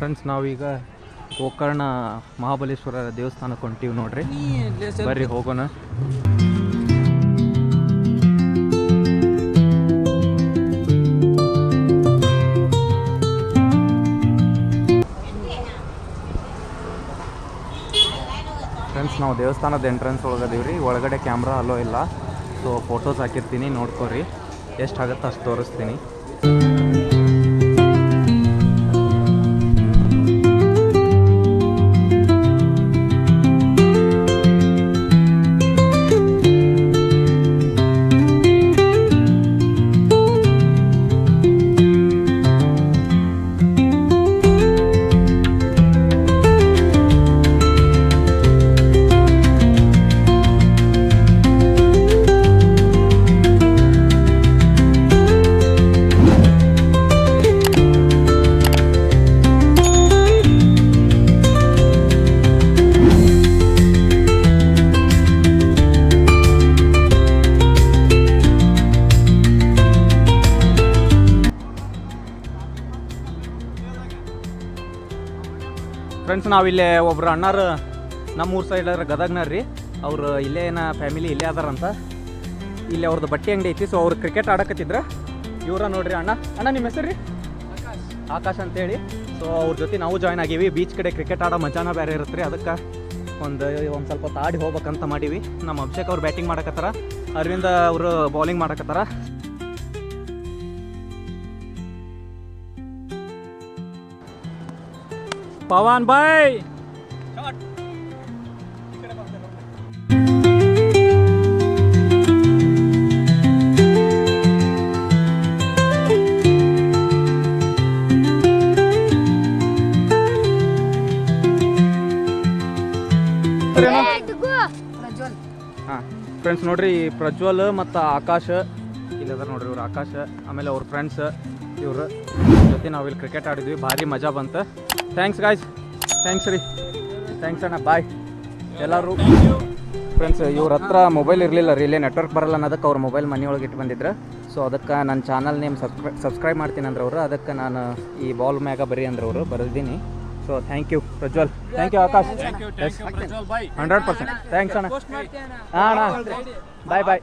Friends ನಾವೀಗ ಗೋಕರ್ಣ ಮಹಾಬಲೇಶ್ವರ ದೇವಸ್ಥಾನಕ್ಕೆ ಹೊಂಟೀವಿ ನೋಡ್ರಿ. ಬರ್ರಿ ಹೋಗೋಣ. ಫ್ರೆಂಡ್ಸ್ ನಾವು ದೇವಸ್ಥಾನದ ಎಂಟ್ರೆನ್ಸ್ ಒಳಗದೀವಿ ರೀ. ಒಳಗಡೆ ಕ್ಯಾಮ್ರಾ ಅಲ್ಲೋ ಇಲ್ಲ, ಸೊ ಫೋಟೋಸ್ ಹಾಕಿರ್ತೀನಿ ನೋಡ್ಕೊರಿ. ಎಷ್ಟಾಗುತ್ತೆ ಅಷ್ಟು ತೋರಿಸ್ತೀನಿ. ಫ್ರೆಂಡ್ಸ್ ನಾವಿಲ್ಲೇ ಒಬ್ರು ಅಣ್ಣಾರು ನಮ್ಮೂರು ಸೈಡ್ ಗದಗ್ನಾರ ರೀ. ಅವ್ರು ಇಲ್ಲೇ ಫ್ಯಾಮಿಲಿ ಇಲ್ಲೇ ಅದಾರಂತ. ಇಲ್ಲಿ ಅವ್ರದ್ದು ಬಟ್ಟೆ ಅಂಗಡಿ ಐತಿ. ಸೊ ಅವ್ರು ಕ್ರಿಕೆಟ್ ಆಡಕತ್ತಿದ್ರ. ಇವರ ನೋಡ್ರಿ ಅಣ್ಣ. ನಿಮ್ಮ ಹೆಸರು ರೀ? ಆಕಾಶ್ ಅಂತೇಳಿ. ಸೊ ಅವ್ರ ಜೊತೆ ನಾವು ಜಾಯ್ನ್ ಆಗೀವಿ. ಬೀಚ್ ಕಡೆ ಕ್ರಿಕೆಟ್ ಆಡೋ ಮಜಾನ ಬೇರೆ ಇರುತ್ತೆ ರೀ. ಅದಕ್ಕೆ ಒಂದು ಸ್ವಲ್ಪ ತಾಡಿ ಹೋಗ್ಬೇಕಂತ ಮಾಡೀವಿ. ನಮ್ಮ ಅಭಿಷೇಕ್ ಅವ್ರು ಬ್ಯಾಟಿಂಗ್ ಮಾಡಕತ್ತಾರ, ಅರವಿಂದ ಅವರು ಬೌಲಿಂಗ್ ಮಾಡಕತ್ತಾರ. ಪವನ್ ಬಾಯ್ ಹಾಂ ಫ್ರೆಂಡ್ಸ್ ನೋಡ್ರಿ, ಪ್ರಜ್ವಲ್ ಮತ್ತು ಆಕಾಶ್ ಇಲ್ಲದಾರ ನೋಡ್ರಿ. ಇವ್ರು ಆಕಾಶ್, ಆಮೇಲೆ ಅವ್ರ ಫ್ರೆಂಡ್ಸ್ ಇವರು ಜೊತೆ ನಾವಿಲ್ಲಿ ಕ್ರಿಕೆಟ್ ಆಡಿದ್ವಿ. ಭಾರಿ ಮಜಾ ಬಂತು. Thanks guys. ಥ್ಯಾಂಕ್ಸ್ ರೀ. ಥ್ಯಾಂಕ್ಸ್ ಅಣ್ಣ. ಬಾಯ್ ಎಲ್ಲರೂ. ಫ್ರೆಂಡ್ಸ್ ಇವ್ರ ಹತ್ರ ಮೊಬೈಲ್ ಇರಲಿಲ್ಲ ರೀ. ಇಲ್ಲೇ ನೆಟ್ವರ್ಕ್ ಬರಲ್ಲ ಅನ್ನೋದಕ್ಕೆ ಅವ್ರ ಮೊಬೈಲ್ ಮನೆಯೊಳಗೆ ಇಟ್ಟು ಬಂದಿದ್ರು. ಸೊ ಅದಕ್ಕೆ ನನ್ನ ಚಾನಲ್ ನೇಮ್ ಸಬ್ಸ್ಕ್ರೈಬ್ ಮಾಡ್ತೀನಿ ಅಂದ್ರೆ ಅವರು. ಅದಕ್ಕೆ ನಾನು ಈ ಬಾಲ್ ಮ್ಯಾಗ ಬರೀ ಅಂದ್ರೆ ಅವರು ಬರೆದಿದ್ದೀನಿ. So thank you Prajwal. Thank you Akash. 100%. Thanks ಅಣ್ಣ. ಹಾಂ ಅಣ್ಣ. ಬಾಯ್ ಬಾಯ್.